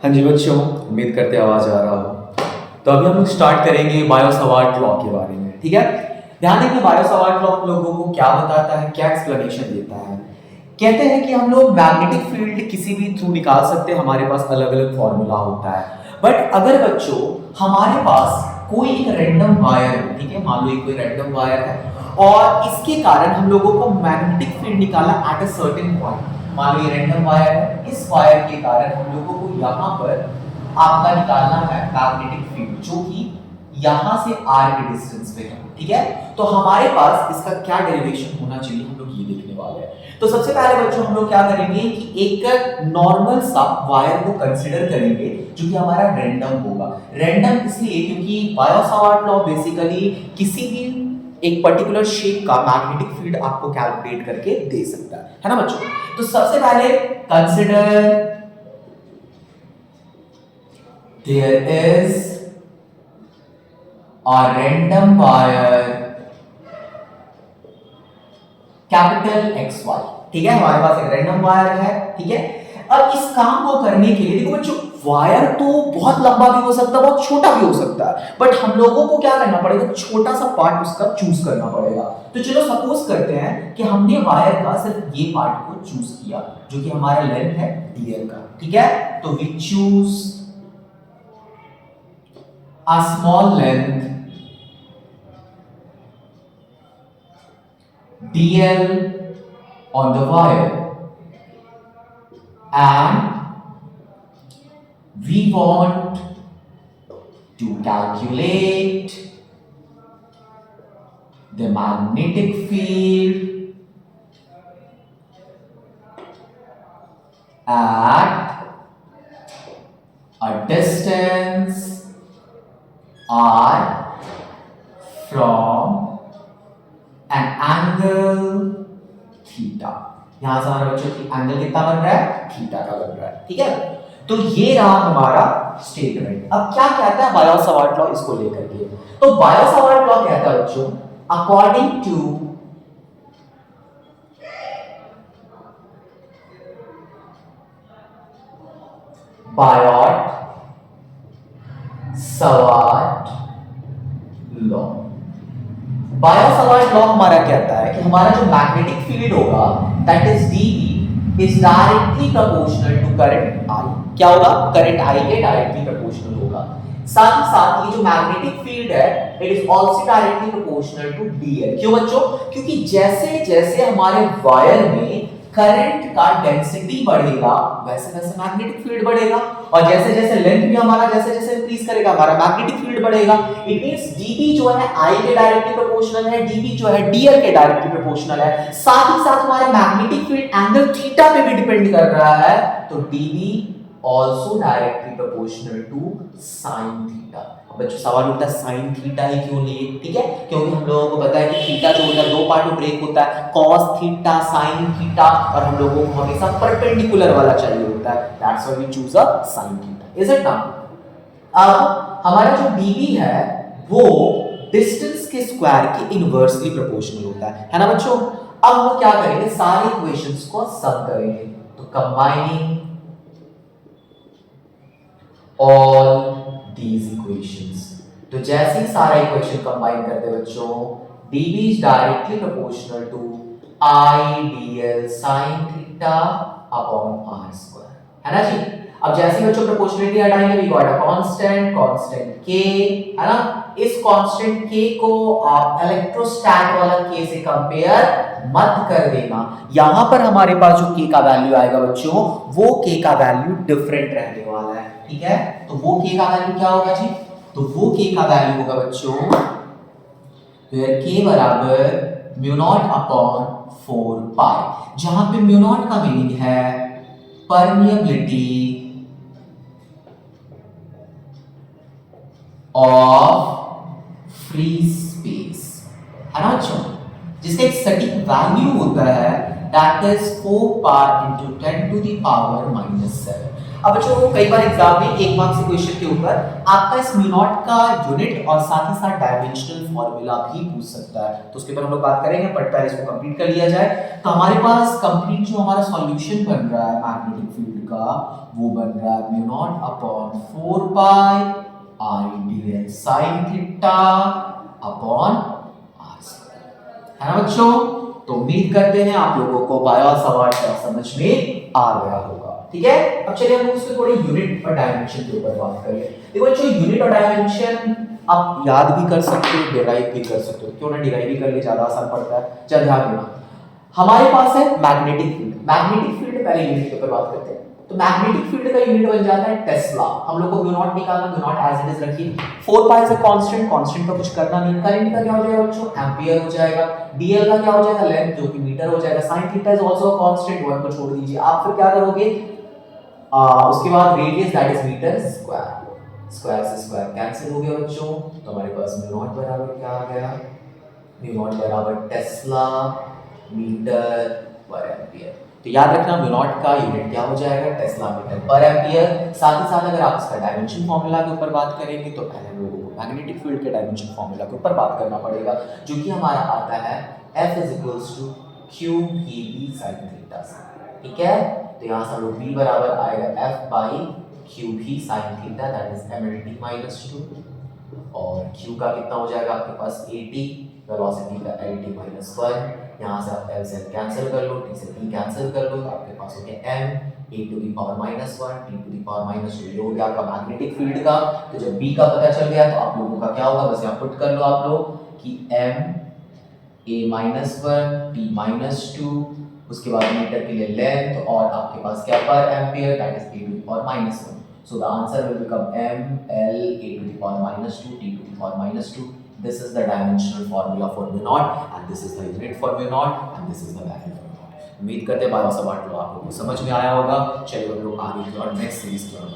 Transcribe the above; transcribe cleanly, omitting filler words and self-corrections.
हाँ जी बच्चों, उम्मीद करते आवाज़ आ रहा हो। तो अभी हम लोग स्टार्ट करेंगे बायो-सावर्ट लॉ के बारे में, ठीक है? ध्यान देंगे बायो-सावर्ट लॉ हम लोगों को क्या बताता है, क्या एक्सप्लेनेशन देता है। कहते हैं कि हम लोग मैग्नेटिक फील्ड किसी भी थ्रू निकाल सकते हैं, हमारे पास अलग-अलग फॉर्मूला होता है। बट अगर बच्चों हमारे पास कोई एक रैंडम वायर हो, ठीक है? मान लो ये कोई रैंडम वायर है और इसके कारण हम लोगों को मैग्नेटिक फील्ड निकालना एट अ सर्टेन पॉइंट। मान लो ये रैंडम वायर है, इस वायर के कारण हम लोगों को यहाँ पर आपका निकालना है मैग्नेटिक फील्ड जो कि यहाँ से r के डिस्टेंस पे है, ठीक है? तो हमारे पास इसका क्या डेरिवेशन होना चाहिए हम लोग ये देखने वाले हैं। तो सबसे पहले बच्चों हम लोग क्या करेंगे कि एक नॉर्मल सा वायर को कंसीडर करेंगे जो कि हमारा रैंडम होगा। रैंडम इसलिए क्योंकि बायो-सावर्ट लॉ बेसिकली किसी भी एक पर्टिकुलर शेप का मैग्नेटिक फील्ड आपको कैलकुलेट करके दे सकता है ना बच्चों? तो सबसे पहले consider there is a random wire capital XY, ठीक है? हमारे पास एक रैंडम वायर है, ठीक है? अब इस काम को करने के लिए देखो बच्चों, वायर तो बहुत लंबा भी हो सकता है, बहुत छोटा भी हो सकता है, बट हम लोगों को क्या करना पड़ेगा, छोटा सा पार्ट उसका चूज करना पड़ेगा। तो चलो सपोज करते हैं कि हमने वायर का सिर्फ ये पार्ट को चूज किया जो कि हमारा लेंथ है dl का, ठीक है? तो we choose a small length dl on the wire and we want to calculate the magnetic field at a distance r from an angle theta। यहां से हमारे बच्चों की एंगल कितना बन रहा है, थीटा का बन रहा है, ठीक है? तो ये रहा हमारा स्टेटमेंट। अब क्या कहता है बायो-सावर्ट लॉ इसको लेकर के? तो बायो-सावर्ट लॉ कहता है बच्चों according to Biot Savart law. Biot Savart law हमारा कहता है कि हमारा जो मैग्नेटिक फील्ड होगा that is dB is directly proportional to current I। क्या होगा? करंट I के डायरेक्टली प्रोपोर्शनल होगा। साथ ही साथ ये जो मैग्नेटिक फील्ड है it is also directly proportional to dl। क्यों बच्चों? क्योंकि जैसे जैसे हमारे वायर में करंट का डेंसिटी बढ़ेगा वैसे वैसे मैग्नेटिक फील्ड बढ़ेगा, और जैसे जैसे लेंथ भी हमारा जैसे जैसे इंक्रीज करेगा हमारा मैग्नेटिक फील्ड बढ़ेगा। इट मींस dB जो है I के डायरेक्टली प्रोपोर्शनल है, dB जो है dl के डायरेक्टली प्रोपोर्शनल है। साथ ही साथ हमारा मैग्नेटिक फील्ड एंगल थीटा पे भी डिपेंड कर रहा है, तो dB also directly proportional to sin theta। अब बच्चों सवाल उठता है sin थीटा ही क्यों लिए, ठीक है? क्योंकि हम लोगों को पता है कि थीटा जो होता है दो पार्ट में ब्रेक होता है, cos थीटा sin थीटा, और हम लोगों को हमेशा परपेंडिकुलर वाला चाहिए होता है, that's why we choose a sin theta, is it now? अब हमारा जो dB है वो डिस्टेंस के स्क्वायर के इनवर्सली प्रोपोर्शनल होता है ना बच्चों? अब हम क्या करेंगे, सारे इक्वेशंस को सम करेंगे। तो कंबाइनिंग all these equations, तो जैसे ही सारा इक्वेशन कंबाइन करते हैं बच्चों dB is directly proportional to I dl sin theta upon r square, है ना जी? अब जैसे ही बच्चों प्रोपोर्शनलिटी हटाएंगे we got a constant k, है ना? इस कांस्टेंट k को आप इलेक्ट्रोस्टैट वाला k से कंपेयर मत कर देना। यहां पर हमारे पास जो k का वैल्यू आएगा बच्चों वो k का वैल्यू डिफरेंट रहने वाला है, ठीक है? तो वो k का वैल्यू क्या होगा जी? तो वो k का वैल्यू होगा बच्चों वेयर k बराबर म्यू नॉट अपॉन 4 पाई, जहां पे म्यू नॉट का मीनिंग है परमिएबिलिटी ऑफ फ्री स्पेस, है ना बच्चों? जिसका एक सटीक वैल्यू होता है that is 4 pi into 10 to the power -7। अब बच्चों कई बार एग्जाम में 1 मार्क्स के क्वेश्चन के ऊपर आपका इस म्यू नॉट का यूनिट और साथ ही साथ डायमेंशनल फॉर्मूला भी पूछ सकता है, तो उसके ऊपर हम लोग बात करेंगे, बट पहले इसको कंप्लीट कर लिया जाए। तो हमारे पास कंप्लीट जो हमारा सॉल्यूशन बन रहा है मैग्नेटिक फील्ड का, वो बन रहा है mu naught upon 4 pi I D sin theta upon r square, है ना बच्चों। तो उम्मीद करते हैं आप लोगों को बायो सवाल समझ में आ गया होगा, ठीक है। अब चलिए हम उसके थोड़े यूनिट और डायमेंशन के ऊपर बात करें। देखो बच्चों यूनिट और डायमेंशन आप याद भी कर सकते हो, डिराइव भी कर सकते हो, क्यों ना डिराइव भी कर ले, ज्यादा आसान पड़ता है। चल ध्यान देना, हमारे पास है मैग्नेटिक फील्ड। मैग्नेटिक फील्ड पहले यूनिट के ऊपर बात करते हैं। तो मैग्नेटिक फील्ड का यूनिट बन जाता है टेस्ला। हम लोग को म्यू नॉट निकालना, mu naught as it is रखिए। 4 पाई से कांस्टेंट, कांस्टेंट का कुछ करना नहीं। करंट का क्या हो जाएगा बच्चों, एंपियर हो जाएगा। डीएल का क्या हो जाएगा, लेंथ, जो कि मीटर हो जाएगा। sin theta is also a constant, 1 को छोड़ दीजिए। आप फिर क्या करोगे, उसके बाद radius that is metre square, square से स्क्वायर कैंसिल हो गया बच्चों। तो हमारे पास म्यू नॉट बराबर क्या आ गया, म्यू नॉट बराबर टेस्ला मीटर पर एम्पियर। तो याद रखना म्यू नॉट का यूनिट क्या हो जाएगा, टेस्ला मीटर पर एम्पियर। साथ ही साथ अगर आप इसका डायमेंशन फार्मूला के ऊपर बात करेंगे तो पहले हम लोगों को मैग्नेटिक फील्ड के डायमेंशन फार्मूला के ऊपर बात करना पड़ेगा, जो कि हमारा आता है F = q v sin theta, ठीक है। तो यहाँ से हम लोग v बराबर आएगा F/q v sin theta, that is m/t-2, और q का कितना हो जाएगा आपके पास 80, वेलोसिटी का LT-1। यहाँ से आप L से कैंसिल कर लो, T से T कैंसिल कर लो, तो आपके पास हो गया m a to the power -1 t to the power -2। ये हो गया आपका मैग्नेटिक फील्ड का। तो जब b का पता चल गया तो आप लोगों का क्या होगा, बस यहाँ पुट कर लो आप लोग कि m a-1 t-2, उसके बाद मीटर के लिए लेंथ, और आपके पास क्या पर ampere, that is a to the power -1। So the answer will become m l a to the power -2 t to the power -2. This is the dimensional formula for mu naught, and this is the unit for mu naught, and this is the value for mu naught. उम्मीद करते हैं bio सवाल आप लोगों को समझ में आया होगा। चलिए हम लोग आगे की और नेक्स्ट सीरीज की ओर